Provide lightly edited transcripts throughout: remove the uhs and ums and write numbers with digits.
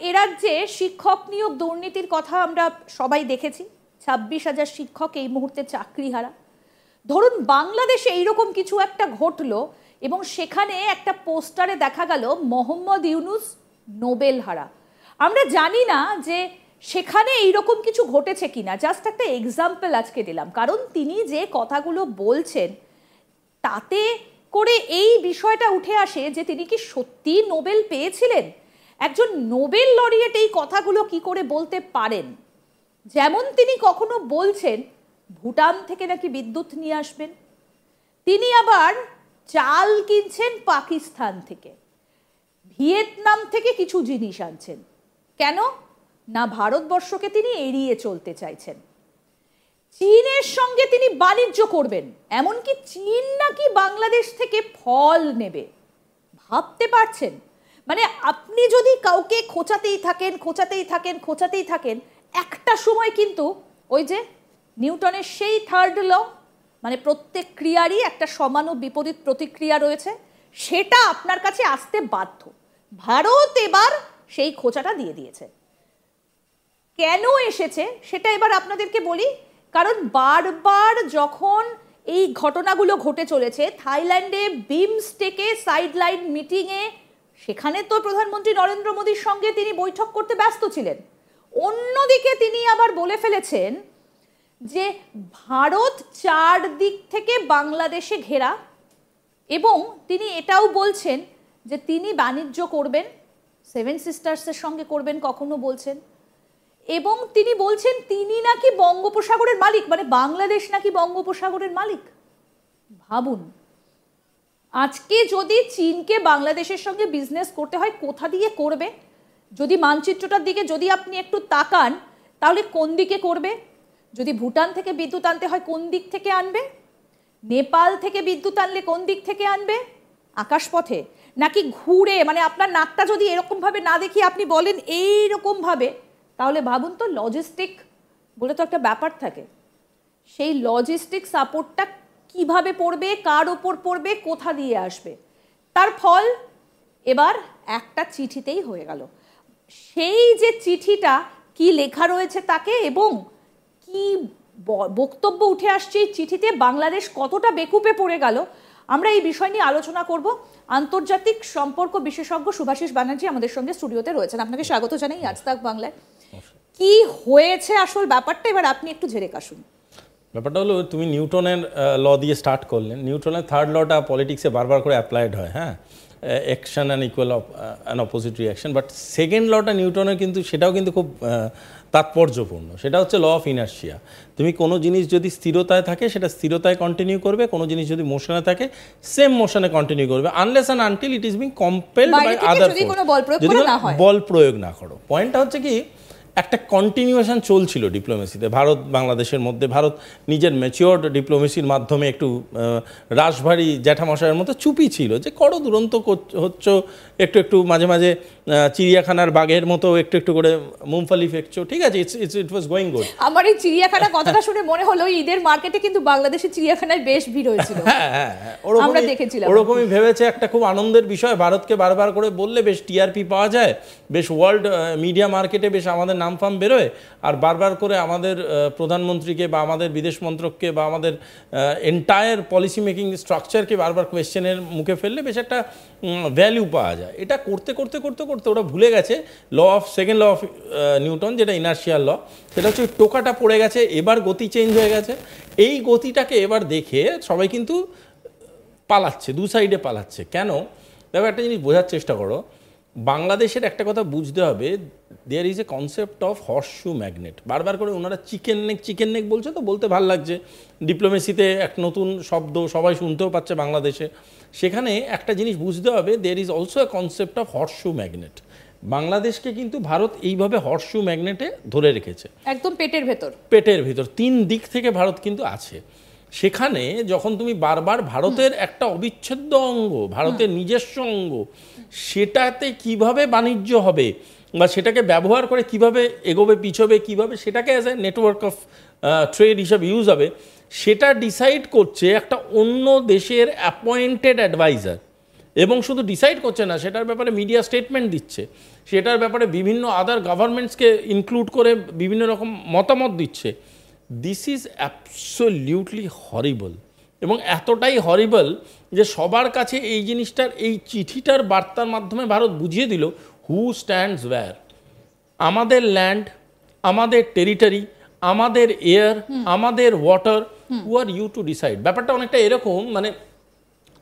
এরাজ্যে শিক্ষক নিয়োগ দুর্নীতির কথা আমরা সবাই দেখেছি। 26,000 শিক্ষক এই মুহূর্তে চাকরিহারা। ধরুন বাংলাদেশে এইরকম কিছু একটা ঘটলো এবং সেখানে একটা পোস্টারে দেখা গেল মোহাম্মদ ইউনুস নোবেল হারা। আমরা জানি না যে সেখানে এইরকম কিছু ঘটেছে কিনা, জাস্ট একটা এক্সাম্পল আজকে দিলাম, কারণ তিনি যে কথাগুলো বলছেন তাতে করে এই বিষয়টা উঠে আসে যে তিনি কি সত্যি নোবেল পেয়েছিলেন। একজন নোবেল লরিয়েট এই কথাগুলো কি করে বলতে পারেন? যেমন তিনি কখনো বলছেন ভুটান থেকে নাকি বিদ্যুৎ নিয়ে আসবেন, তিনি আবার চাল কিনছেন পাকিস্তান থেকে, ভিয়েতনাম থেকে কিছু জিনিস আনছেন। কেন না? ভারতবর্ষকে তিনি এড়িয়ে চলতে চাইছেন। চীনের সঙ্গে তিনি বাণিজ্য করবেন, এমনকি চীন নাকি বাংলাদেশ থেকে ফল নেবে। ভাবতে পারছেন? মানে আপনি যদি কাউকে খোঁচাতেই থাকেন, একটা সময় কিন্তু ওই যে নিউটনের সেই থার্ড ল, মানে প্রত্যেক ক্রিয়ারই একটা সমান ও বিপরীত প্রতিক্রিয়া রয়েছে, সেটা আপনার কাছে আসতে বাধ্য। ভারত এবার সেই খোঁচাটা দিয়ে দিয়েছে। কেন এসেছে সেটা এবার আপনাদেরকে বলি। কারণ বারবার যখন এই ঘটনাগুলো ঘটে চলেছে, থাইল্যান্ডে বিমস্টেকে সাইডলাইন মিটিংয়ে, সেখানে তো প্রধানমন্ত্রী নরেন্দ্র মোদীর সঙ্গে তিনি বৈঠক করতে ব্যস্ত ছিলেন। অন্যদিকে তিনি আবার বলে ফেলেছেন যে ভারত 4 দিক থেকে বাংলাদেশে ঘেরা, এবং তিনি এটাও বলছেন যে তিনি বাণিজ্য করবেন, 7 সিস্টার্সের সঙ্গে করবেন কখনো বলছেন, এবং তিনি বলছেন তিনি নাকি বঙ্গোপসাগরের মালিক, মানে বাংলাদেশ নাকি বঙ্গোপসাগরের মালিক। ভাবুন, আজকে যদি চীনকে বাংলাদেশের সঙ্গে বিজনেস করতে হয় কোথা দিয়ে করবে? যদি মানচিত্রটার দিকে যদি আপনি একটু তাকান তাহলে কোন দিকে করবে? যদি ভুটান থেকে বিদ্যুৎ আনতে হয় কোন দিক থেকে আনবে? নেপাল থেকে বিদ্যুৎ আনলে কোন দিক থেকে আনবে? আকাশপথে নাকি ঘুরে? মানে আপনার নাকটা যদি এরকম ভাবে না দেখিয়ে আপনি বলেন এইরকম ভাবে, তাহলে ভাবুন তো, লজিস্টিক বলে তো একটা ব্যাপার থাকে, সেই লজিস্টিক সাপোর্টটা কিভাবে পড়বে, কার ওপর পড়বে, কোথা দিয়ে আসবে? তার ফল এবার একটা চিঠিতেই হয়ে গেল। সেই যে চিঠিটা কি লেখা রয়েছে তাকে এবং কি বক্তব্য উঠে আসছে এই চিঠিতে, বাংলাদেশ কতটা বেকুপে পড়ে গেল, আমরা এই বিষয় নিয়ে আলোচনা করব। আন্তর্জাতিক সম্পর্ক বিশেষজ্ঞ শুভাশিস ব্যানার্জি আমাদের সঙ্গে স্টুডিওতে রয়েছেন। আপনাকে স্বাগত জানাই আজ তাক বাংলায়। কি হয়েছে আসল ব্যাপারটা এবার আপনি একটু ঝেড়ে কাশুন। ব্যাপারটা হলো, তুমি নিউটনের ল দিয়ে স্টার্ট করলেন। নিউটনের থার্ড লটা পলিটিক্সে বারবার করে অ্যাপ্লাইড হয়, হ্যাঁ, action and equal and opposite reaction. But second লটা নিউটনের কিন্তু সেটাও কিন্তু খুব তাৎপর্যপূর্ণ। সেটা হচ্ছে ল অফ ইনার্শিয়া। তুমি কোনো জিনিস যদি স্থিরতায় থাকে সেটা স্থিরতায় কন্টিনিউ করবে, কোনো জিনিস যদি মোশনে থাকে সেম মোশনে কন্টিনিউ করবে, unless and until it is being compelled by other force, যদি বল প্রয়োগ না করো। পয়েন্টটা হচ্ছে কি, একটা কন্টিনিউয়েশন চলছিল ডিপ্লোমেসিতে ভারত বাংলাদেশের মধ্যে। ভারত নিজের ম্যাচিওর্ড ডিপ্লোমেসির মাধ্যমে একটু রাশভারী জ্যাঠামশাইয়ের মতো চুপি ছিল, যে করো দুরন্ত হচ্ছ, একটু একটু মাঝে মাঝে চিড়িয়াখানার বাঘের মতো একটু একটু করে মুমফালি ফেকছো, ঠিক আছে, ইট ওয়াজ গোয়িং গুড। আমার এই চিড়িয়াখানা কথাটা শুনে মনে হলো ঈদের মার্কেটে কিন্তু বাংলাদেশের চিড়িয়াখানায় বেশ ভিড় হয়েছিল। হ্যাঁ, আমরা দেখেছিলাম। ওরকমই ভেবেছে, একটা খুব আনন্দের বিষয়, ভারতকে বারবার করে বললে বেশ টিআরপি পাওয়া যায়, বেশ ওয়ার্ল্ড মিডিয়া মার্কেটে বেশ আমাদের নাম ফাম বেরোয়, আর বারবার করে আমাদের প্রধানমন্ত্রীকে বা আমাদের বিদেশ মন্ত্রককে বা আমাদের এন্টায়ার পলিসি মেকিং স্ট্রাকচারকে বারবার কোয়েশ্চেনের মুখে ফেললে বেশ একটা ভ্যালু পাওয়া যায়। এটা করতে করতে করতে করতে ওরা ভুলে গেছে সেকেন্ড ল অফ নিউটন, যেটা ইনার্শিয়াল ল, সেটা হচ্ছে টোকাটা পড়ে গেছে, এবার গতি চেঞ্জ হয়ে গেছে। এই গতিটাকে এবার দেখে সবাই কিন্তু পালাচ্ছে, দু সাইডে পালাচ্ছে। কেন? দেখো, একটা জিনিস বোঝার চেষ্টা করো, বাংলাদেশের একটা কথা বুঝতে হবে, there is a concept of horseshoe magnet. বারবার করে ওনারা চিকেন নেক বলছে, তো বলতে ভাল লাগছে, ডিপ্লোমেসিতে এক নতুন শব্দ সবাই শুনতেও পাচ্ছে বাংলাদেশে। সেখানে একটা জিনিস বুঝতে হবে, there is also a concept of horseshoe magnet. বাংলাদেশকে কিন্তু ভারত এইভাবে হর্সশু ম্যাগনেটে ধরে রেখেছে, একদম পেটের ভেতর 3 দিক থেকে ভারত কিন্তু আছে। সেখানে যখন তুমি বারবার ভারতের একটা অবিচ্ছেদ্য অঙ্গ, ভারতের নিজস্ব অঙ্গ, সেটাতে কিভাবে বাণিজ্য হবে বা সেটাকে ব্যবহার করে কিভাবে এগোবে পিছবে, কিভাবে সেটাকে as a network of trade হিসাবে ইউজ হবে, সেটা ডিসাইড করছে একটা অন্য দেশের অ্যাপয়েন্টেড অ্যাডভাইজার। এবং শুধু ডিসাইড করছে না, সেটার ব্যাপারে মিডিয়া স্টেটমেন্ট দিচ্ছে, সেটার ব্যাপারে বিভিন্ন আদার গভর্নমেন্টসকে ইনক্লুড করে বিভিন্ন রকম মতামত দিচ্ছে। দিস ইজ অ্যাবসোলিউটলি হরিবল, এবং এতটাই হরিবল যে সবার কাছে এই জিনিসটার, এই চিঠিটার বার্তার মাধ্যমে ভারত বুঝিয়ে দিল হু স্ট্যান্ডস ওয়্যার। আমাদের ল্যান্ড, আমাদের টেরিটরি, আমাদের এয়ার, আমাদের water, who are you to decide. ব্যাপারটা অনেকটা এরকম, মানে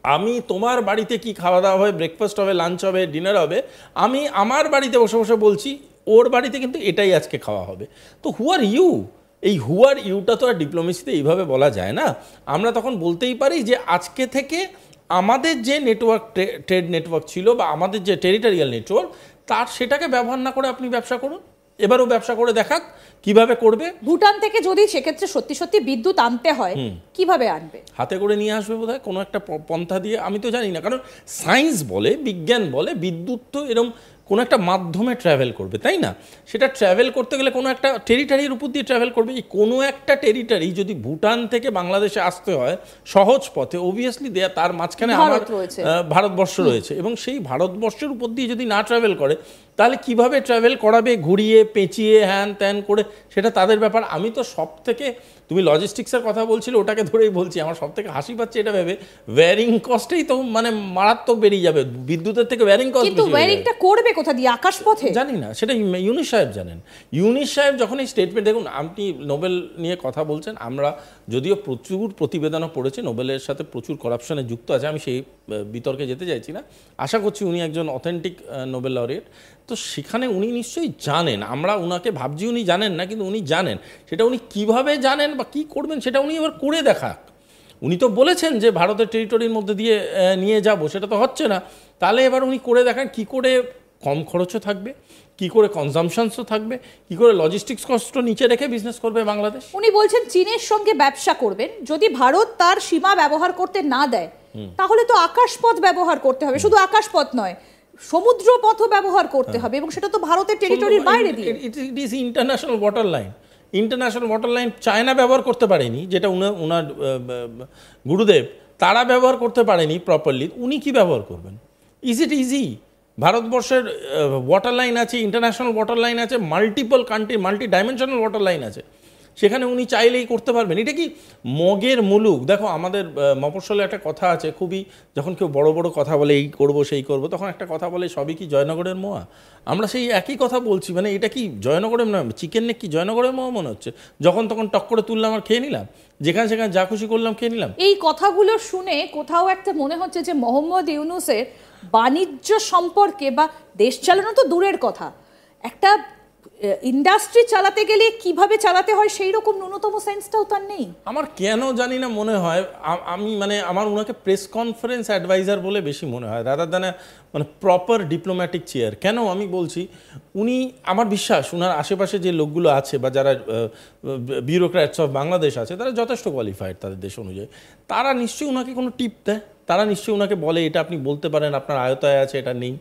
আমি তোমার বাড়িতে কি খাওয়া দাওয়া হবে, ব্রেকফাস্ট হবে, লাঞ্চ হবে, ডিনার হবে, আমি আমার বাড়িতে বসে বসে বলছি ওর বাড়িতে কিন্তু এটাই আজকে খাওয়া হবে। তো হু আর ইউ, এই হু আর ইউটা তো আর ডিপ্লোমেসিতে এইভাবে বলা যায় না। আমরা তখন বলতেই পারি যে আজকে থেকে আমাদের যে নেটওয়ার্ক, ট্রেড নেটওয়ার্ক ছিল বা আমাদের যে টেরিটোরিয়াল নেটওয়ার্ক, তার সেটাকে ব্যবহার না করে আপনি ব্যবসা করুন। এবারও ব্যবসা করে দেখাক কিভাবে করবে। ভুটান থেকে যদি সেক্ষেত্রে সত্যি সত্যি বিদ্যুৎ আনতে হয়, কিভাবে আনবে? হাতে করে নিয়ে আসবে বোধহয় কোনো একটা পন্থা দিয়ে, আমি তো জানি না। কারণ সায়েন্স বলে, বিজ্ঞান বলে, বিদ্যুৎ তো এরকম কোনো একটা মাধ্যমে ট্রাভেল করবে, তাই না? সেটা ট্রাভেল করতে গেলে কোনো একটা টেরিটরির উপর দিয়ে ট্রাভেল করবে। এই কোনো একটা টেরিটরি যদি ভুটান থেকে বাংলাদেশে আসতে হয় সহজ পথে, অবভিয়াসলি তার মাঝখানে আমার ভারতবর্ষ রয়েছে, এবং সেই ভারতবর্ষের উপর দিয়ে যদি না ট্রাভেল করে, তাহলে কিভাবে ট্রাভেল করাবে, ঘুরিয়ে পেঁচিয়ে হ্যান ত্যান করে, সেটা তাদের ব্যাপার। আমি তো সব থেকে, তুমি লজিস্টিক্সের কথা বলছিলে, ওটাকে ধরেই বলছি, আমার সব থেকে হাসি পাচ্ছে এটা ভেবে, ওয়্যারিং কস্টেই তো মানে মারাত্মক বেরিয়ে যাবে বিদ্যুতের থেকে ওয়্যারিং কস্ট। কিন্তু ওয়্যারিংটা করবে কোথা দিয়ে? আকাশপথে? জানি না, সেটা ইউনুস সাহেব জানেন। ইউনুস সাহেব যখন এই স্টেটমেন্ট, দেখুন আপনি নোবেল নিয়ে কথা বলছেন, আমরা যদিও প্রচুর প্রতিবেদনও পড়েছি, নোবেলের সাথে প্রচুর করাপশনে যুক্ত আছে, আমি সেই বিতর্কে যেতে চাইছি না। আশা করছি উনি একজন অথেন্টিক নোবেল লরিয়েট, তো সেখানে উনি নিশ্চয়ই জানেন। আমরা উনাকে ভাবছি উনি জানেন না, কিন্তু উনি জানেন। সেটা উনি কিভাবে জানেন বা কি করবেন সেটা উনি এবার করে দেখাক। উনি তো বলেছেন যে ভারতের টেরিটরির মধ্যে দিয়ে নিয়ে যাব, সেটা তো হচ্ছে না। তাহলে এবার উনি করে দেখান কি করে কম খরচও থাকবে, কি করে কনজামশনসও থাকবে, কি করে লজিস্টিক্স কস্টও নিচে রেখে বিজনেস করবে বাংলাদেশ। উনি বলছেন চীনের সঙ্গে ব্যবসা করবেন, যদি ভারত তার সীমা ব্যবহার করতে না দেয় তাহলে তো আকাশপথ ব্যবহার করতে হবে। শুধু আকাশপথ নয়, সমুদ্র পথও ব্যবহার করতে হবে, এবং সেটা তো ভারতের টেরিটরির বাইরে দিয়ে। It is international water line. International water line China ব্যবহার করতে পারেনি, যেটা উনার গুরুদেব তারা ব্যবহার করতে পারেনি প্রপারলি। উনি কি ব্যবহার করবেন? Is it easy? ভারতবর্ষের ওয়াটার লাইন আছে, ইন্টারন্যাশনাল ওয়াটার লাইন আছে, multiple country, multi dimensional water line আছে, সেখানে উনি চাইলেই করতে পারবেন। এটা কি মগের মুলুক? দেখো আমাদের মফস্বলে একটা কথা আছে, খুবই, যখন কেউ বড় বড় কথা বলে এই করব সেই করব, তখন একটা কথা বলে সবই কি জয়নগরের মোয়া। আমরা সেই একই কথা বলছি, মানে এটা কি জয়নগরের নয়, চিকেন নেক কি জয়নগরের মোয়া মনে হচ্ছে? যখন তখন টক করে তুললাম আর খেয়ে নিলাম, যেখানে সেখানে যা খুশি করলাম খেয়ে নিলাম। এই কথাগুলো শুনে কোথাও একটা মনে হচ্ছে যে মোহাম্মদ ইউনূসের বাণিজ্য সম্পর্কে, বা দেশ চালানো তো দূরের কথা, একটা ইন্ডাস্ট্রি চালাতে গেলে কিভাবে চালাতে হয় সেই রকম ন্যূনতম সেন্সটাও তার নেই। আমার কেন জানি না মনে হয়, আমি মানে আমার ওনাকে প্রেস কনফারেন্স অ্যাডভাইজার বলে বেশি মনে হয়, রাদার দ্যান মানে প্রপার ডিপ্লোম্যাটিক চেয়ার। কেন আমি বলছি, উনি, আমার বিশ্বাস ওনার আশেপাশে যে লোকগুলো আছে বা যারা বিউরোক্র্যাটস অফ বাংলাদেশ আছে, তারা যথেষ্ট কোয়ালিফাইড তাদের দেশ অনুযায়ী। তারা নিশ্চয়ই ওনাকে কোনো টিপ দেয়, তারা নিশ্চয়ই ওনাকে বলে এটা আপনি বলতে পারেন, আপনার আয়তায় আছে, এটা নেই।